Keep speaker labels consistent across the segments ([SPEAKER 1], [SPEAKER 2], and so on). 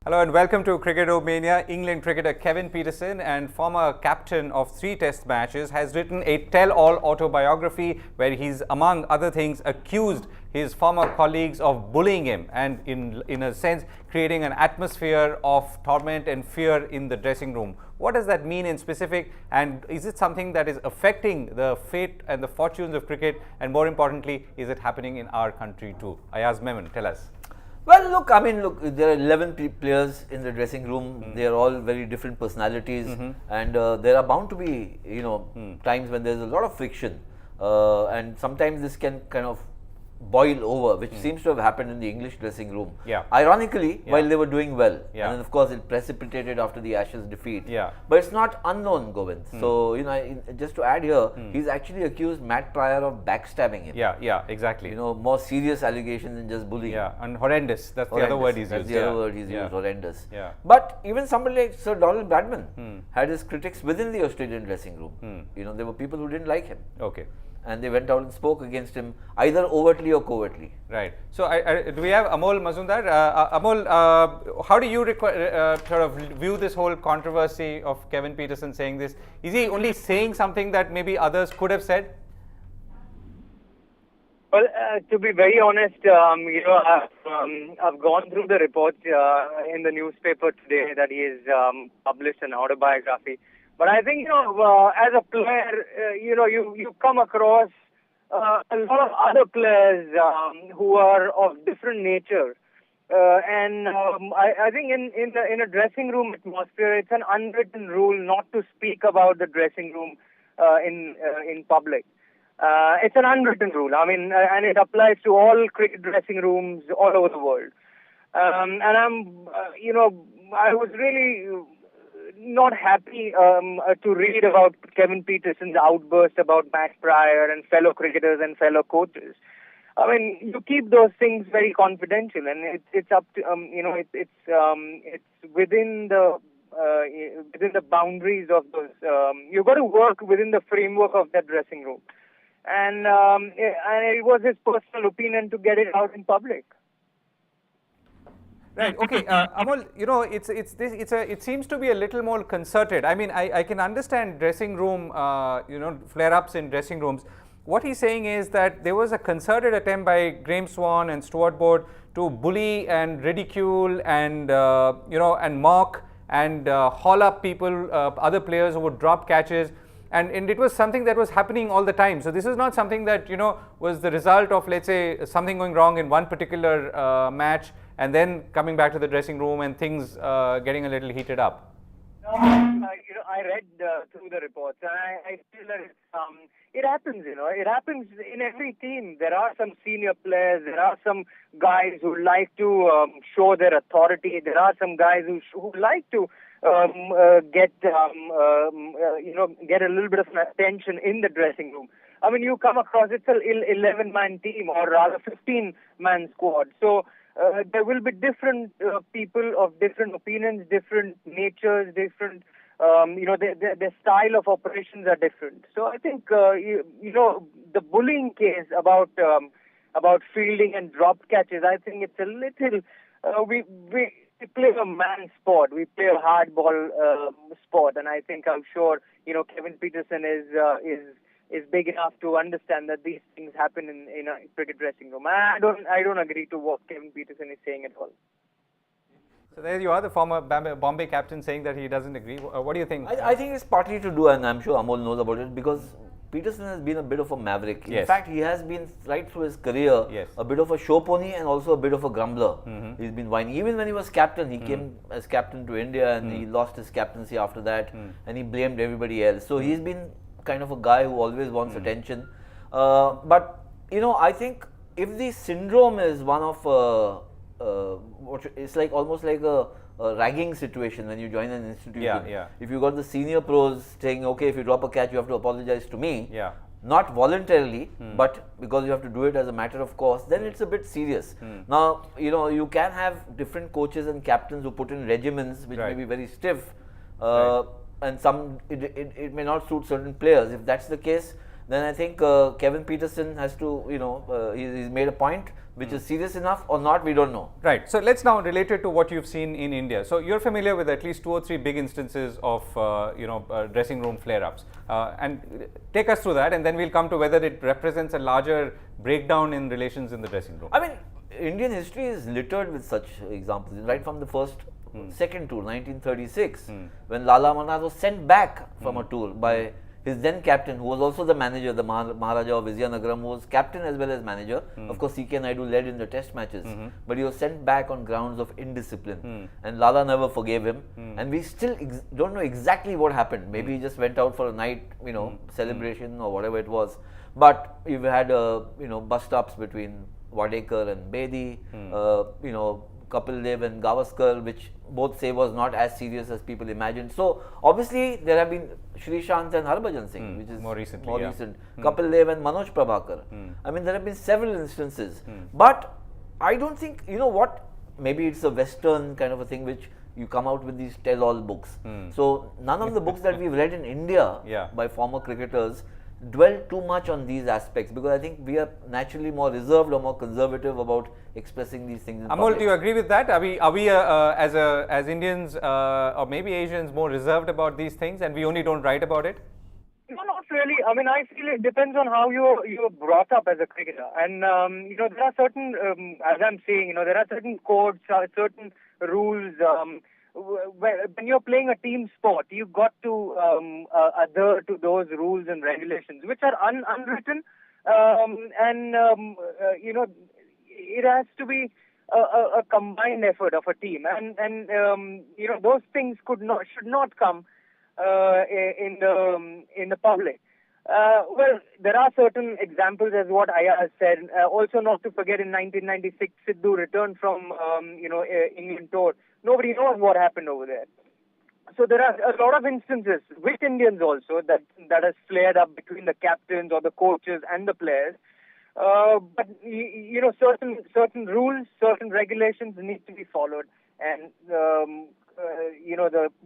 [SPEAKER 1] Hello and welcome to Cricketomania. England cricketer Kevin Pietersen and former captain of 3 Test matches has written a tell-all autobiography where he's, among other things, accused his former colleagues of bullying him and in a sense creating an atmosphere of torment and fear in the dressing room. What does that mean in specific, and is it something that is affecting the fate and the fortunes of cricket, and more importantly, is it happening in our country too? Ayaz, Memon, tell us.
[SPEAKER 2] Well, look, there are 11 players in the dressing room. They are all very different personalities, and there are bound to be, times when there's a lot of friction, and sometimes this can kind of boil over, which seems to have happened in the English dressing room.
[SPEAKER 1] Yeah.
[SPEAKER 2] Ironically,
[SPEAKER 1] Yeah.
[SPEAKER 2] while they were doing well,
[SPEAKER 1] Yeah.
[SPEAKER 2] and then of course it precipitated after the Ashes defeat.
[SPEAKER 1] Yeah.
[SPEAKER 2] But it's not unknown, Govind. So just to add here, he's actually accused Matt Pryor of backstabbing him.
[SPEAKER 1] Yeah, exactly.
[SPEAKER 2] More serious allegations than just bullying.
[SPEAKER 1] Yeah, and horrendous. That's
[SPEAKER 2] Horrendous.
[SPEAKER 1] the other word he's
[SPEAKER 2] That's
[SPEAKER 1] used.
[SPEAKER 2] the other word he's used, horrendous.
[SPEAKER 1] Yeah.
[SPEAKER 2] But even somebody like Sir Donald Bradman had his critics within the Australian dressing room. There were people who didn't like him.
[SPEAKER 1] Okay.
[SPEAKER 2] And they went out and spoke against him, either overtly or covertly.
[SPEAKER 1] Right. So, do we have Amol Mazumdar? Amol, how do you sort of view this whole controversy of Kevin Pietersen saying this? Is he only saying something that maybe others could have said?
[SPEAKER 3] Well, to be very honest, I've gone through the report in the newspaper today that he has published an autobiography. But I think, as a player, you come across a lot of other players who are of different nature. I think in a dressing room atmosphere, it's an unwritten rule not to speak about the dressing room in public. It's an unwritten rule. And it applies to all cricket dressing rooms all over the world. I was really not happy to read about Kevin Pietersen's outburst about Matt Pryor and fellow cricketers and fellow coaches. You keep those things very confidential, and it's up to it's within the boundaries of those. You've got to work within the framework of that dressing room, and it was his personal opinion to get it out in public.
[SPEAKER 1] Right. Okay. Amol, it seems to be a little more concerted. I can understand dressing room, flare-ups in dressing rooms. What he's saying is that there was a concerted attempt by Graeme Swann and Stuart Broad to bully and ridicule and and mock and haul up people, other players who would drop catches. And it was something that was happening all the time. So this is not something that was the result of, let's say, something going wrong in one particular match and then coming back to the dressing room and things getting a little heated up.
[SPEAKER 3] I read through the reports, and I feel that it happens. It happens in every team. There are some senior players. There are some guys who like to show their authority. There are some guys who like to get a little bit of attention in the dressing room. You come across, it's an 11-man team, or rather 15-man squad. So there will be different people of different opinions, different natures, different, their style of operations are different. So I think, the bullying case about fielding and dropped catches, I think it's a little, we play a man sport. We play a hardball sport, and I'm sure Kevin Pietersen is big enough to understand that these things happen in a cricket dressing room. I don't agree to what Kevin Pietersen is saying at all.
[SPEAKER 1] So there you are, the former Bombay captain saying that he doesn't agree. What do you think?
[SPEAKER 2] I think it's partly to do, and I'm sure Amol knows about it, because Pietersen has been a bit of a maverick.
[SPEAKER 1] Yes.
[SPEAKER 2] In fact, he has been right through his career a bit of a show pony and also a bit of a grumbler. He's been whining. Even when he was captain, he came as captain to India and he lost his captaincy after that, and he blamed everybody else. So he's been kind of a guy who always wants attention. But I think if the syndrome is one of it's like almost like a ragging situation when you join an institution. If you got the senior pros saying, okay, if you drop a catch, you have to apologize to me. Not voluntarily, but because you have to do it as a matter of course, then it's a bit serious. Now, you can have different coaches and captains who put in regimens which may be very stiff, and it may not suit certain players. If that's the case, then I think Kevin Pietersen has to, he's made a point which is serious enough or not, we don't know.
[SPEAKER 1] Right. So let's now relate it to what you've seen in India. So you're familiar with at least 2 or 3 big instances of dressing room flare-ups, and take us through that, and then we'll come to whether it represents a larger breakdown in relations in the dressing room.
[SPEAKER 2] I mean, Indian history is littered with such examples, right from the second tour, 1936, when Lala Manaz was sent back from a tour by his then captain, who was also the manager, the Maharaja of Vizianagaram, was captain as well as manager. Of course, C.K. Naidu led in the test matches, but he was sent back on grounds of indiscipline, and Lala never forgave him. And we still don't know exactly what happened. Maybe he just went out for a night, celebration or whatever it was. But you've had bust-ups between Wadekar and Bedi, Kapil Dev and Gavaskar, which both say was not as serious as people imagined. So obviously there have been Shrishant and Harbhajan Singh, which is
[SPEAKER 1] more recent.
[SPEAKER 2] Kapil Dev and Manoj Prabhakar. I mean, there have been several instances, but I don't think, maybe it's a Western kind of a thing which you come out with these tell-all books. So none of the books that we've read in India by former cricketers dwell too much on these aspects, because I think we are naturally more reserved or more conservative about expressing these things.
[SPEAKER 1] Amol, do you agree with that? Are we as Indians or maybe Asians more reserved about these things, and we only don't write about it?
[SPEAKER 3] No, not really. I mean, I feel it depends on how you're brought up as a cricketer, and there are certain, as I'm saying, there are certain codes, certain rules. When you're playing a team sport, you've got to adhere to those rules and regulations, which are unwritten, it has to be a combined effort of a team, and those things should not come in the public. Well, there are certain examples, as what Ayaz said. Also, not to forget, in 1996, Sidhu returned from England tour. Nobody knows what happened over there. So there are a lot of instances with Indians also that has flared up between the captains or the coaches and the players. But certain rules, certain regulations need to be followed, and the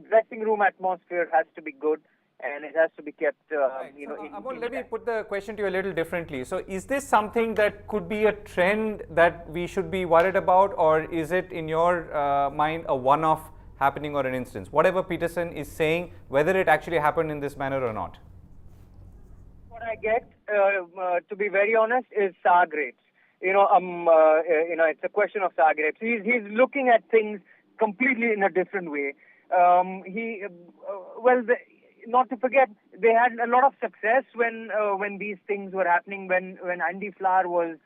[SPEAKER 3] dressing room atmosphere has to be good, and it has to be kept.
[SPEAKER 1] Amol, let me put the question to you a little differently. So, is this something that could be a trend that we should be worried about, or is it, in your mind, a one-off happening or an instance? Whatever Pietersen is saying, whether it actually happened in this manner or not.
[SPEAKER 3] What I get, to be very honest, is sour grapes. It's a question of sour grapes. He's looking at things completely in a different way. Not to forget, they had a lot of success when these things were happening. When Andy Flower was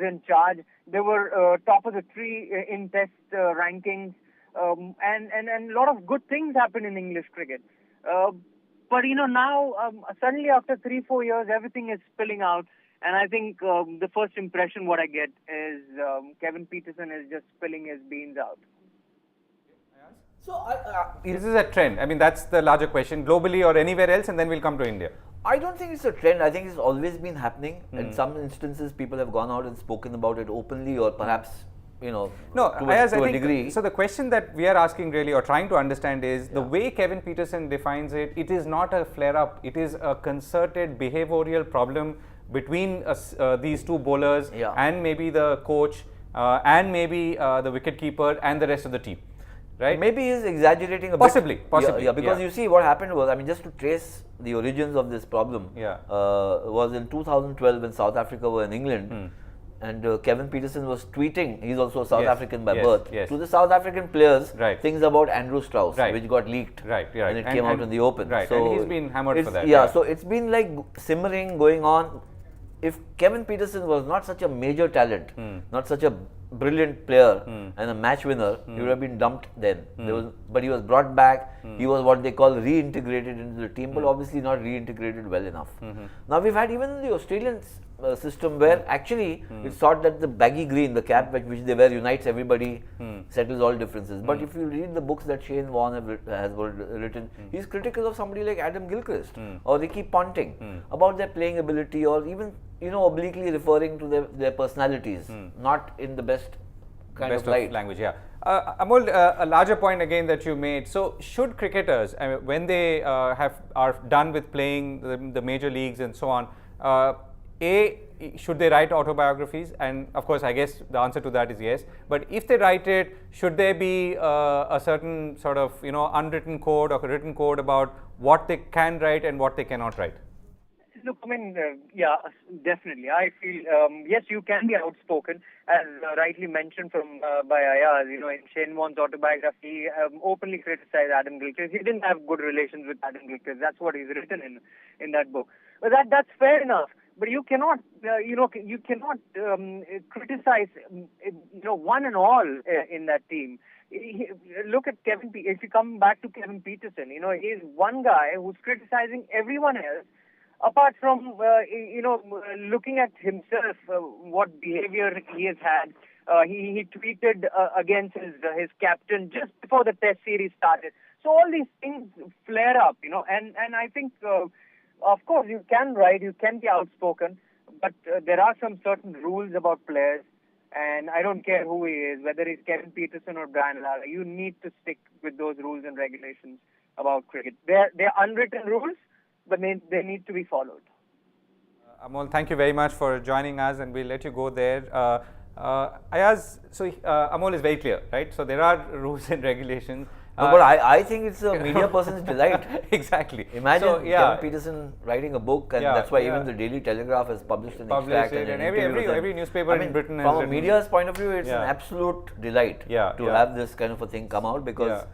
[SPEAKER 3] in charge, they were top of the tree in test rankings, and a lot of good things happened in English cricket. But now suddenly after 3-4 years, everything is spilling out, and I think the first impression what I get is Kevin Pietersen is just spilling his beans out.
[SPEAKER 2] So
[SPEAKER 1] this is a trend. I mean, that's the larger question, globally or anywhere else, and then we'll come to India.
[SPEAKER 2] I don't think it's a trend. I think it's always been happening. In some instances, people have gone out and spoken about it openly, or perhaps, to a degree.
[SPEAKER 1] So the question that we are asking really, or trying to understand, is the way Kevin Pietersen defines it. It is not a flare-up. It is a concerted behavioral problem between these two bowlers and maybe the coach and maybe the wicketkeeper and the rest of the team. Right?
[SPEAKER 2] Maybe he's exaggerating a bit.
[SPEAKER 1] Possibly.
[SPEAKER 2] Because you see what happened was, just to trace the origins of this problem, was in 2012 when South Africa were in England, and Kevin Pietersen was tweeting, he's also a South African by birth, to the South African players, things about Andrew Strauss, which got leaked, and it came out in the open.
[SPEAKER 1] So and he's been hammered for that.
[SPEAKER 2] So it's been like simmering, going on. If Kevin Pietersen was not such a major talent, not such a brilliant player and a match winner, he would have been dumped then. But he was brought back. He was what they call reintegrated into the team, but obviously not reintegrated well enough. Now we've had even the Australian system where actually it's thought that the baggy green, the cap which they wear, unites everybody, settles all differences. But if you read the books that Shane Warne has written, he's critical of somebody like Adam Gilchrist or Ricky Ponting about their playing ability, or even obliquely referring to their personalities, not in the best kind of light.
[SPEAKER 1] Language. Amol, a larger point again that you made. So, should cricketers, when they are done with playing the major leagues and so on, Should they write autobiographies? And of course, I guess the answer to that is yes. But if they write it, should there be a certain sort of unwritten code or a written code about what they can write and what they cannot write?
[SPEAKER 3] Look, I mean, yeah, definitely. I feel, yes, you can be outspoken, as rightly mentioned by Ayaz. In Memon's autobiography, he openly criticized Adam Gilchrist. He didn't have good relations with Adam Gilchrist. That's what he's written in that book. But that's fair enough. But you cannot, you cannot criticize, one and all in that team. Look at Kevin. If you come back to Kevin Peterson, he's one guy who's criticizing everyone else. Apart from, looking at himself, what behavior he has had, he tweeted against his captain just before the Test series started. So all these things flare up, and I think, of course, you can write, you can be outspoken, but there are some certain rules about players, and I don't care who he is, whether he's Kevin Peterson or Brian Lara, you need to stick with those rules and regulations about cricket. They're unwritten rules, but they need to be followed.
[SPEAKER 1] Amol, thank you very much for joining us, and we'll let you go there. Ayaz, so Amol is very clear, right? So there are rules and regulations.
[SPEAKER 2] No, but I think it's a media person's delight.
[SPEAKER 1] Exactly.
[SPEAKER 2] Imagine Kevin Peterson writing a book, and that's why even the Daily Telegraph has published an extract.
[SPEAKER 1] And every newspaper in Britain has
[SPEAKER 2] from a media's point of view, it's an absolute delight to have this kind of a thing come out, because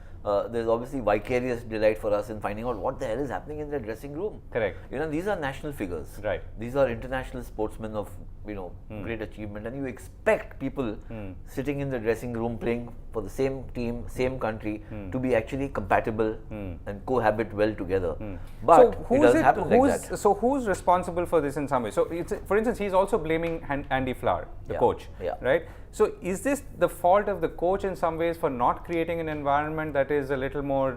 [SPEAKER 2] there's obviously vicarious delight for us in finding out what the hell is happening in their dressing room.
[SPEAKER 1] Correct.
[SPEAKER 2] These are national figures.
[SPEAKER 1] Right.
[SPEAKER 2] These are international sportsmen of great achievement, and you expect people sitting in the dressing room playing for the same team, same country, to be actually compatible and cohabit well together. But
[SPEAKER 1] so
[SPEAKER 2] it doesn't happen like that.
[SPEAKER 1] So who's responsible for this in some way? So for instance, he's also blaming Andy Flower, the coach, right? So is this the fault of the coach in some ways for not creating an environment that is a little more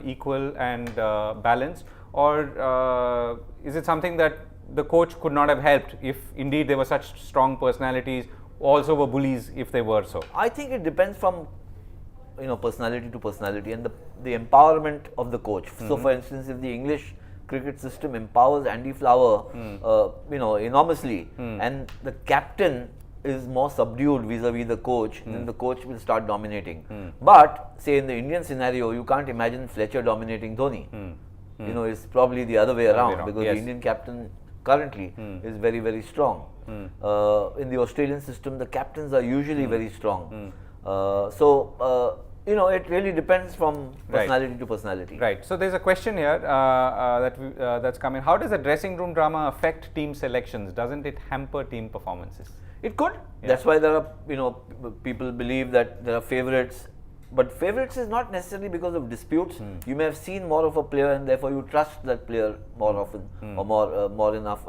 [SPEAKER 1] equal and balanced, or is it something that the coach could not have helped if indeed there were such strong personalities, also were bullies if they were so?
[SPEAKER 2] I think it depends from personality to personality and the empowerment of the coach. So for instance, if the English cricket system empowers Andy Flower enormously, and the captain is more subdued vis-a-vis the coach, then the coach will start dominating. But say in the Indian scenario, you can't imagine Fletcher dominating Dhoni. It's probably the other way around, because the Indian captain currently is very, very strong. In the Australian system, the captains are usually very strong. It really depends from personality to personality.
[SPEAKER 1] Right. So there's a question here that's coming. How does the dressing room drama affect team selections? Doesn't it hamper team performances?
[SPEAKER 2] It could. That's why there are, people believe that there are favorites. But favorites is not necessarily because of disputes. You may have seen more of a player, and therefore you trust that player more often, or more enough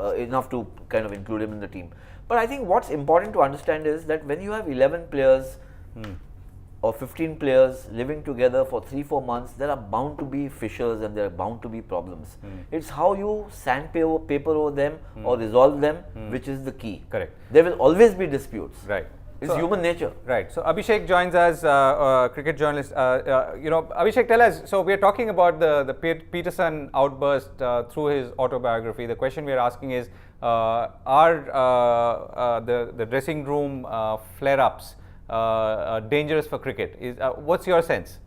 [SPEAKER 2] to kind of include him in the team. But I think what's important to understand is that when you have 11 players or 15 players living together for 3-4 months, there are bound to be fissures and there are bound to be problems. It's how you sandpaper over them or resolve them, which is the key.
[SPEAKER 1] Correct.
[SPEAKER 2] There will always be disputes.
[SPEAKER 1] Right.
[SPEAKER 2] It's human nature.
[SPEAKER 1] Right. So Abhishek joins us, cricket journalist. Abhishek, tell us. So we are talking about the Peterson outburst through his autobiography. The question we are asking is, are the dressing room flare-ups dangerous for cricket? What's your sense?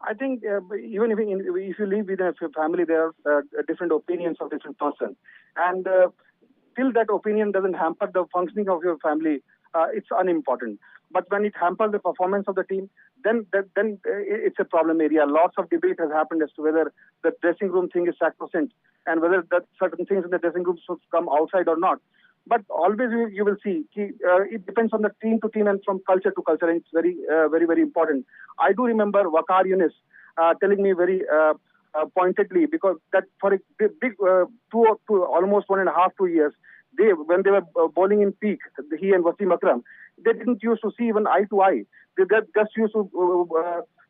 [SPEAKER 4] I think even if you live within a family, there are different opinions of different person, and till that opinion doesn't hamper the functioning of your family, it's unimportant. But when it hampers the performance of the team, then it's a problem area. Lots of debate has happened as to whether the dressing room thing is sacrosanct and whether that certain things in the dressing room should come outside or not. But always you will see it depends on the team to team and from culture to culture, and it's very, very important. I do remember Waqar Yunus telling me very pointedly, because that for a big almost 1.5 to 2 years, when they were bowling in peak, he and Wasim Akram, they didn't used to see even eye to eye. They just used to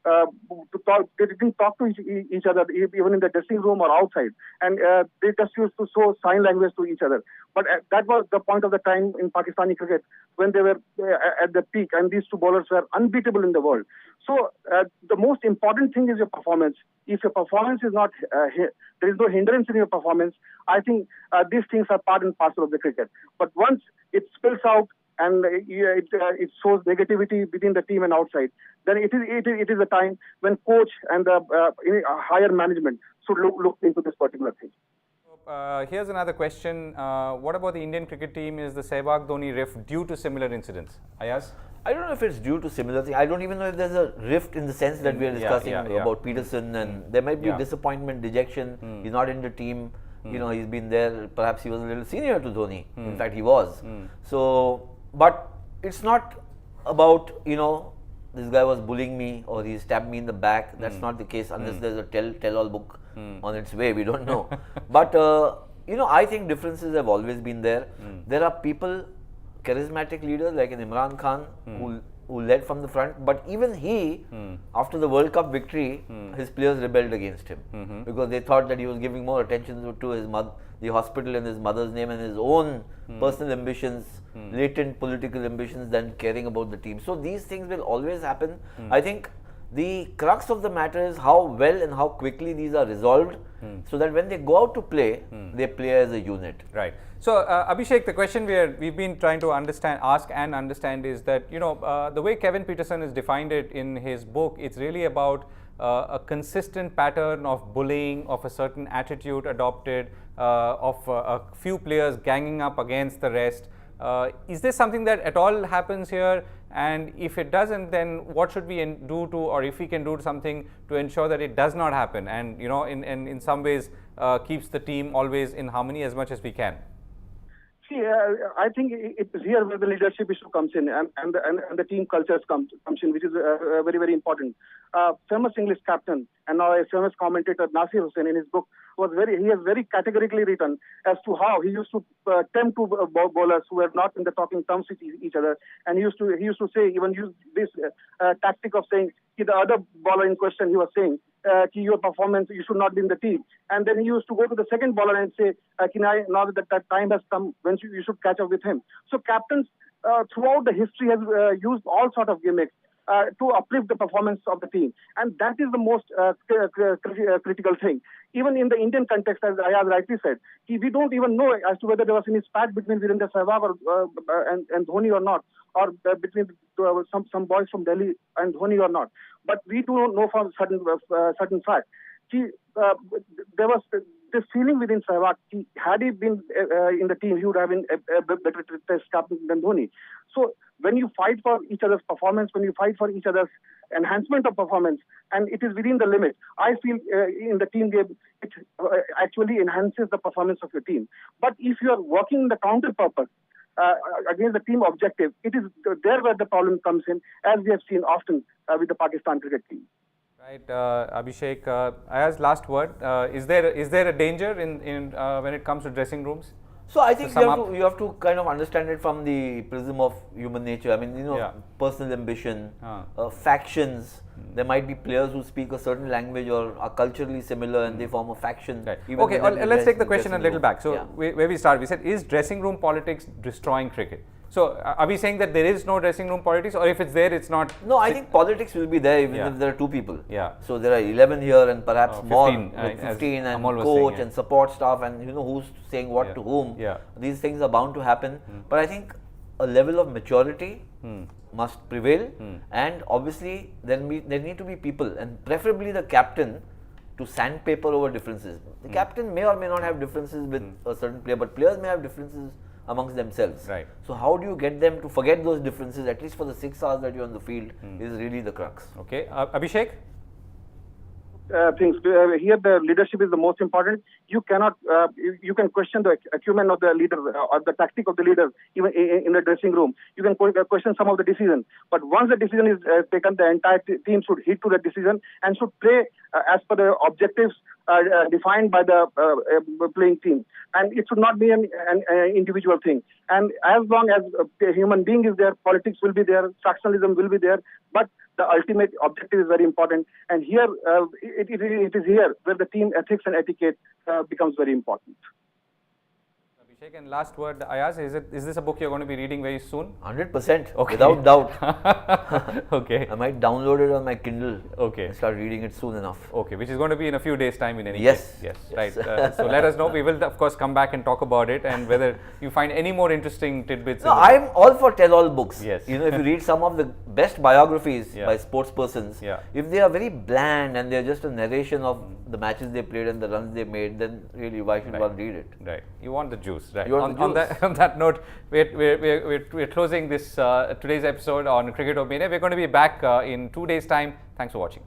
[SPEAKER 4] to talk. They didn't talk to each other, even in the dressing room or outside. And they just used to show sign language to each other. But that was the point of the time in Pakistani cricket when they were at the peak, and these two bowlers were unbeatable in the world. So the most important thing is your performance. If your performance is not, there is no hindrance in your performance, I think these things are part and parcel of the cricket. But once it spills out and it shows negativity within the team and outside, then it is a time when coach and the higher management should look into this particular thing.
[SPEAKER 1] Here's another question. What about the Indian cricket team? Is the Sehwag Dhoni rift due to similar incidents? Ayaz?
[SPEAKER 2] I don't know if it's due to similar things. I don't even know if there's a rift in the sense that we are discussing about Peterson, and there might be disappointment, dejection. He's not in the team. You know, he's been there. Perhaps he was a little senior to Dhoni. In fact, he was. So, but it's not about, you know, this guy was bullying me or he stabbed me in the back. That's not the case unless there's a tell-all book on its way. We don't know. But, you know, I think differences have always been there. There are people, charismatic leaders like an Imran Khan who led from the front, but even he, after the World Cup victory, his players rebelled against him because they thought that he was giving more attention to his the hospital in his mother's name and his own personal ambitions, latent political ambitions, than caring about the team. So these things will always happen. I think the crux of the matter is how well and how quickly these are resolved, so that when they go out to play, they play as a unit.
[SPEAKER 1] Right. So Abhishek, the question we've been trying to ask and understand is that, you know, the way Kevin Peterson has defined it in his book, it's really about a consistent pattern of bullying, of a certain attitude adopted, of a few players ganging up against the rest. Is this something that at all happens here? And if it doesn't, then what should we do to, or if we can do something to ensure that it does not happen, and, you know, in some ways keeps the team always in harmony as much as we can?
[SPEAKER 4] See, I think it is here where the leadership issue comes in, and the team cultures comes in, which is very, very important. Famous English captain and now a famous commentator, Nasir Hussain, in his book, he has very categorically written as to how he used to tempt two bowlers who were not in the talking terms with each other, and he used to say, even use this tactic of saying, the other bowler in question, he was saying, your performance, you should not be in the team. And then he used to go to the second bowler and say, now that time has come when you should catch up with him. So captains throughout the history has used all sort of gimmicks to uplift the performance of the team. And that is the most critical thing. Even in the Indian context, as Ayaz rightly said, we don't even know as to whether there was any spat between Virendra Sehwag and Dhoni or not, or between some boys from Delhi and Dhoni or not. But we do not know for certain fact. There was this feeling within Sehwag. Had he been in the team, he would have been a better test captain than Dhoni. So when you fight for each other's performance, when you fight for each other's enhancement of performance, and it is within the limit, I feel in the team game, it actually enhances the performance of your team. But if you are working in the counter purpose, against the team objective, it is there where the problem comes in, as we have seen often with the Pakistan cricket team.
[SPEAKER 1] Right, Abhishek. Ayaz, last word. Is there a danger in when it comes to dressing rooms?
[SPEAKER 2] So I think you have to kind of understand it from the prism of human nature. I mean, you know, personal ambition, factions. There might be players who speak a certain language or are culturally similar, and they form a faction.
[SPEAKER 1] Right. Okay, let's take the question a little back. So where we start, we said, is dressing room politics destroying cricket? So are we saying that there is no dressing room politics, or if it's there, it's not?
[SPEAKER 2] No, I think politics will be there even if there are two people.
[SPEAKER 1] Yeah.
[SPEAKER 2] So there are 11 here and perhaps
[SPEAKER 1] 15,
[SPEAKER 2] more, like 15 and coach and support staff, and you know who's saying what to whom.
[SPEAKER 1] Yeah.
[SPEAKER 2] These things are bound to happen. But I think a level of maturity must prevail, and obviously there need to be people, and preferably the captain, to sandpaper over differences. The captain may or may not have differences with a certain player, but players may have differences amongst themselves.
[SPEAKER 1] Right.
[SPEAKER 2] So how do you get them to forget those differences, at least for the 6 hours that you're on the field, is really the crux.
[SPEAKER 1] Okay. Abhishek?
[SPEAKER 4] Things here, the leadership is the most important. You cannot, you can question the acumen of the leader or the tactic of the leader even in the dressing room. You can question some of the decision, but once the decision is taken, the entire team should heed to the decision and should play as per the objectives defined by the playing team, and it should not be an individual thing. And as long as a human being is there, politics will be there, factionalism will be there, but The ultimate objective is very important, and here it is here where the team ethics and etiquette becomes very important.
[SPEAKER 1] Abhishek, and last word, Ayaz, is this a book you're going to be reading very soon?
[SPEAKER 2] 100%, without doubt.
[SPEAKER 1] Okay.
[SPEAKER 2] I might download it on my Kindle.
[SPEAKER 1] Okay.
[SPEAKER 2] And start reading it soon enough.
[SPEAKER 1] Okay, which is going to be in a few days' time in any
[SPEAKER 2] Yes.
[SPEAKER 1] case. Yes, right. So let us know. We will, of course, come back and talk about it, and whether you find any more interesting tidbits.
[SPEAKER 2] No, I'm all for tell-all books.
[SPEAKER 1] Yes.
[SPEAKER 2] You know, if you read some of the best biographies
[SPEAKER 1] Yeah.
[SPEAKER 2] by sports persons,
[SPEAKER 1] Yeah.
[SPEAKER 2] if they are very bland and they're just a narration of the matches they played and the runs they made, then really why should one read it?
[SPEAKER 1] Right. You want the juice, right?
[SPEAKER 2] You want the juice.
[SPEAKER 1] On that note, we're closing this today's episode on Cricket Mania. We're going to be back in 2 days' time. Thanks for watching.